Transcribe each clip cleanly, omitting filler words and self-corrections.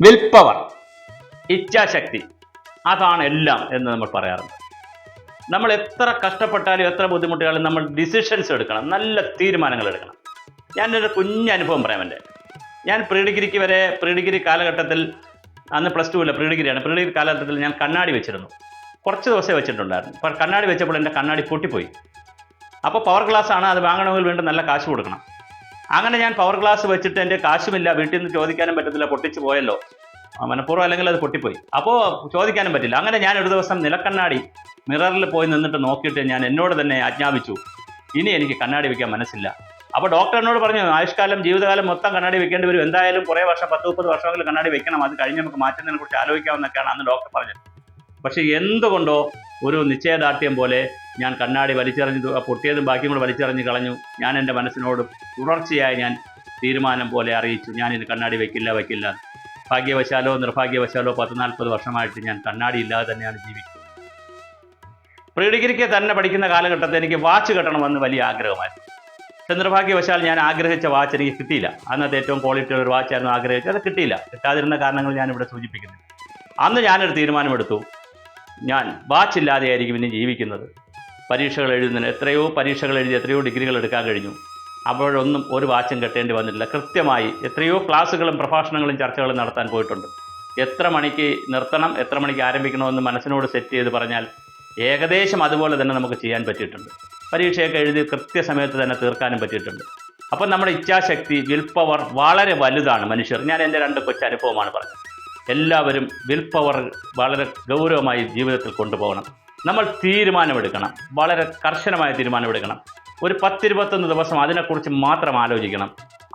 Will power, ഇച്ഛാശക്തി, അതാണ് എല്ലാം എന്ന് നമ്മൾ പറയാറുണ്ട്. നമ്മൾ എത്ര കഷ്ടപ്പെട്ടാലും എത്ര ബുദ്ധിമുട്ടിയാലും നമ്മൾ ഡിസിഷൻസ് എടുക്കണം, നല്ല തീരുമാനങ്ങൾ എടുക്കണം. ഞാനൊരു കുഞ്ഞ് അനുഭവം പറയാം എൻ്റെ. ഞാൻ പ്രീ ഡിഗ്രി കാലഘട്ടത്തിൽ, അന്ന് പ്ലസ് ടു അല്ല പ്രീ ഡിഗ്രി കാലഘട്ടത്തിൽ ഞാൻ കണ്ണാടി വെച്ചിരുന്നു. കുറച്ച് ദിവസമേ വെച്ചിട്ടുണ്ടായിരുന്നു. അപ്പോൾ കണ്ണാടി വെച്ചപ്പോൾ എൻ്റെ കണ്ണാടി പൊട്ടിപ്പോയി. അപ്പോൾ പവർ ഗ്ലാസ് ആണ്, അത് വാങ്ങണമെങ്കിൽ വീണ്ടും നല്ല കാശ് കൊടുക്കണം. അങ്ങനെ ഞാൻ പവർ ഗ്ലാസ് വെച്ചിട്ട് എൻ്റെ കാശുമില്ല, വീട്ടിൽ നിന്ന് ചോദിക്കാനും പറ്റത്തില്ല, പൊട്ടിച്ച് പോയല്ലോ, മനഃപൂർവ്വം അല്ലെങ്കിൽ അത് പൊട്ടിപ്പോയി, അപ്പോൾ ചോദിക്കാനും പറ്റില്ല. അങ്ങനെ ഞാൻ ഒരു ദിവസം നിലക്കണ്ണാടി മിററിൽ പോയി നിന്നിട്ട് നോക്കിയിട്ട് ഞാൻ എന്നോട് തന്നെ ആജ്ഞാപിച്ചു, ഇനി എനിക്ക് കണ്ണാടി വയ്ക്കാൻ മനസ്സില്ല. അപ്പോൾ ഡോക്ടർ എന്നോട് പറഞ്ഞു, ആയുഷ്കാലം ജീവിതകാലം മൊത്തം കണ്ണാടി വെക്കേണ്ടി വരും, എന്തായാലും കുറേ വർഷം 10-30 വർഷമെങ്കിലും കണ്ണാടി വെക്കണം, അത് കഴിഞ്ഞ് നമുക്ക് മാറ്റുന്നതിനെ കുറിച്ച് ആലോചിക്കാമെന്നൊക്കെയാണ് അന്ന് ഡോക്ടർ പറഞ്ഞത്. പക്ഷേ എന്തുകൊണ്ടോ ഒരു നിശ്ചയദാർഢ്യം പോലെ ഞാൻ കണ്ണാടി വലിച്ചെറിഞ്ഞു, പൊട്ടിയതും ബാക്കിയും കൂടെ വലിച്ചെറിഞ്ഞ് കളഞ്ഞു. ഞാൻ എൻ്റെ മനസ്സിനോട് തുടർച്ചയായി ഞാൻ തീരുമാനം പോലെ അറിയിച്ചു, ഞാനിത് കണ്ണാടി വയ്ക്കില്ല. ഭാഗ്യവശാലോ നിർഭാഗ്യവശാലോ 10-40 വർഷമായിട്ട് ഞാൻ കണ്ണാടി ഇല്ലാതെ തന്നെയാണ് ജീവിക്കുന്നത്. പ്രീ ഡിഗ്രിക്ക് തന്നെ പഠിക്കുന്ന കാലഘട്ടത്തിൽ എനിക്ക് വാച്ച് കെട്ടണമെന്ന് വലിയ ആഗ്രഹമായിരുന്നു. പക്ഷെ നിർഭാഗ്യവശാൽ ഞാൻ ആഗ്രഹിച്ച വാച്ച് എനിക്ക് കിട്ടിയില്ല. അന്നത്തെ ഏറ്റവും ക്വാളിറ്റി ഒരു വാച്ചായിരുന്നു ആഗ്രഹിച്ചത്, അത് കിട്ടിയില്ല. കിട്ടാതിരുന്ന കാരണങ്ങൾ ഞാനിവിടെ സൂചിപ്പിക്കുന്നില്ല. അന്ന് ഞാനൊരു തീരുമാനമെടുത്തു, ഞാൻ വാച്ചില്ലാതെയായിരിക്കും ഇനി ജീവിക്കുന്നത്. പരീക്ഷകൾ എഴുതുന്നതിന് എത്രയോ പരീക്ഷകൾ എഴുതി എത്രയോ ഡിഗ്രികൾ എടുക്കാൻ കഴിഞ്ഞു. അപ്പോഴൊന്നും ഒരു വാച്ചും കെട്ടേണ്ടി വന്നിട്ടില്ല. കൃത്യമായി എത്രയോ ക്ലാസ്സുകളും പ്രഭാഷണങ്ങളും ചർച്ചകളും നടത്താൻ പോയിട്ടുണ്ട്. എത്ര മണിക്ക് നിർത്തണം, എത്ര മണിക്ക് ആരംഭിക്കണമെന്ന് മനസ്സിനോട് സെറ്റ് ചെയ്ത് പറഞ്ഞാൽ ഏകദേശം അതുപോലെ തന്നെ നമുക്ക് ചെയ്യാൻ പറ്റിയിട്ടുണ്ട്. പരീക്ഷയൊക്കെ എഴുതി കൃത്യസമയത്ത് തന്നെ തീർക്കാനും പറ്റിയിട്ടുണ്ട്. അപ്പം നമ്മുടെ ഇച്ഛാശക്തി, വിൽ പവർ വളരെ വലുതാണ് മനുഷ്യർ. ഞാൻ എൻ്റെ 2 കൊച്ചനുഭവമാണ് പറഞ്ഞത്. എല്ലാവരും വിൽ പവർ വളരെ ഗൗരവമായി ജീവിതത്തിൽ കൊണ്ടുപോകണം. നമ്മൾ തീരുമാനമെടുക്കണം, വളരെ കർശനമായ തീരുമാനമെടുക്കണം. ഒരു 10-21 ദിവസം അതിനെക്കുറിച്ച് മാത്രം ആലോചിക്കണം.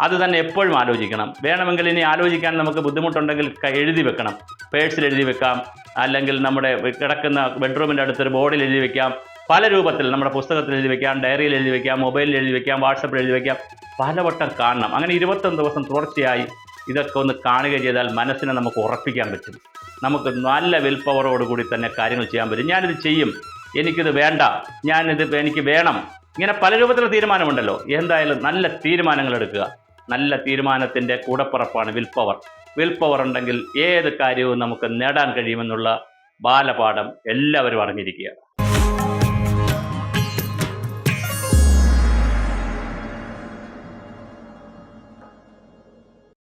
അത് തന്നെ എപ്പോഴും ആലോചിക്കണം. വേണമെങ്കിൽ ഇനി ആലോചിക്കാൻ നമുക്ക് ബുദ്ധിമുട്ടുണ്ടെങ്കിൽ എഴുതി വെക്കണം. പേഴ്സിൽ എഴുതി വെക്കാം, അല്ലെങ്കിൽ നമ്മുടെ കിടക്കുന്ന ബെഡ്റൂമിൻ്റെ അടുത്തൊരു ബോർഡിൽ എഴുതി വെക്കാം. പല രൂപത്തിൽ നമ്മുടെ പുസ്തകത്തിൽ എഴുതി വെക്കാം, ഡയറിയിൽ എഴുതി വെക്കാം, മൊബൈലിൽ എഴുതി വെക്കാം, വാട്സപ്പിൽ എഴുതി വെക്കാം. പലവട്ടം കാണണം. അങ്ങനെ 21 ദിവസം തുടർച്ചയായി ഇതൊക്കെ ഒന്ന് കാണുക ചെയ്താൽ മനസ്സിനെ നമുക്ക് ഉറപ്പിക്കാൻ പറ്റും. നമുക്ക് നല്ല വിൽ പവറോടുകൂടി തന്നെ കാര്യങ്ങൾ ചെയ്യാൻ പറ്റും. ഞാനിത് ചെയ്യും, എനിക്കിത് വേണ്ട, എനിക്ക് വേണം, ഇങ്ങനെ പല രൂപത്തിലുള്ള തീരുമാനമുണ്ടല്ലോ. എന്തായാലും നല്ല തീരുമാനങ്ങൾ എടുക്കുക. നല്ല തീരുമാനത്തിൻ്റെ കൂടപ്പിറപ്പാണ് വിൽ പവർ. വിൽ പവർ ഉണ്ടെങ്കിൽ ഏത് കാര്യവും നമുക്ക് നേടാൻ കഴിയുമെന്നുള്ള ബാലപാഠം എല്ലാവരും അറിഞ്ഞിരിക്കുക.